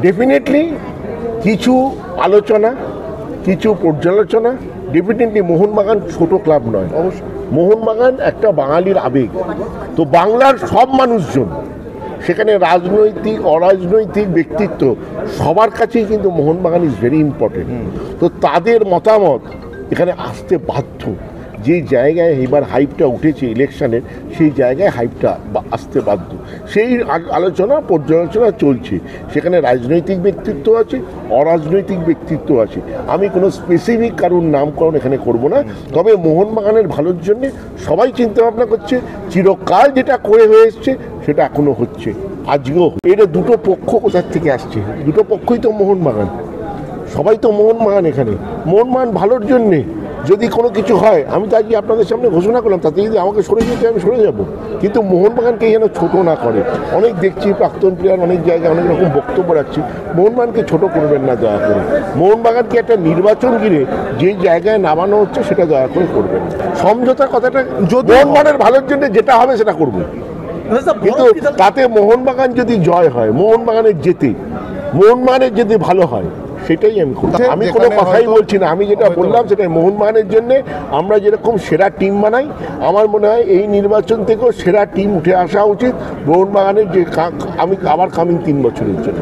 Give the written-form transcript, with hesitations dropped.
Definitely কিছু আলোচনা, কিছু পর্যালোচনা। ডেফিনেটলি মোহনবাগান ছোট ক্লাব নয়, অবশ্য মোহনবাগান একটা বাঙালির আবেগ। তো বাংলার সব মানুষজন, সেখানে রাজনৈতিক অরাজনৈতিক ব্যক্তিত্ব সবার কাছেই কিন্তু মোহনবাগান ইজ ভেরি ইম্পর্টেন্ট। তো তাদের মতামত এখানে আসতে বাধ্য। যে জায়গায় এবার হাইপটা উঠেছে ইলেকশনের, সেই জায়গায় হাইপটা আসতে বাধ্য। সেই আলোচনা পর্যালোচনা চলছে। সেখানে রাজনৈতিক ব্যক্তিত্ব আছে, অরাজনৈতিক ব্যক্তিত্ব আছে। আমি কোনো স্পেসিফিক কারোর নামকরণ এখানে করব না। তবে মোহনবাগানের ভালোর জন্য সবাই চিন্তা ভাবনা করছে। চিরকাল যেটা করে হয়ে এসছে সেটা এখনো হচ্ছে, আজকেও। এটা দুটো পক্ষ কোথার থেকে আসছে? দুটো পক্ষই তো মোহনবাগান, সবাই তো মোহনবাগান। এখানে মোহনবাগান ভালোর জন্যে যদি কোনো কিছু হয়, আমি তো আজকে আপনাদের সামনে ঘোষণা করলাম, তাতে যদি আমাকে সরে যেতে আমি সরে যাব। কিন্তু মোহনবাগানকে যেন ছোট না করে। অনেক দেখছি প্রাক্তন প্লেয়ার অনেক জায়গায় অনেক রকম বক্তব্য রাখছি। মোহনবাগানকে ছোট করবেন না দয়া করে। মোহনবাগানকে একটা নির্বাচন ঘিরে যে জায়গায় নামানো হচ্ছে সেটা দয়া করে করবেন। সমঝোতার কথাটা মোহনবাগানের ভালোর জন্য যেটা হবে সেটা করবো, কিন্তু তাতে মোহনবাগান যদি জয় হয়, মোহনবাগানের যদি ভালো হয়, সেটাই আমি করব। আমি কোনো কথাই বলছি না। আমি যেটা বললাম সেটা মোহনবাগানের জন্য আমরা যেরকম সেরা টিম বানাই, আমার মনে হয় এই নির্বাচন থেকেও সেরা টিম উঠে আসা উচিত মোহনবাগানের, যে আমি আবার কামিং 3 বছরের জন্য।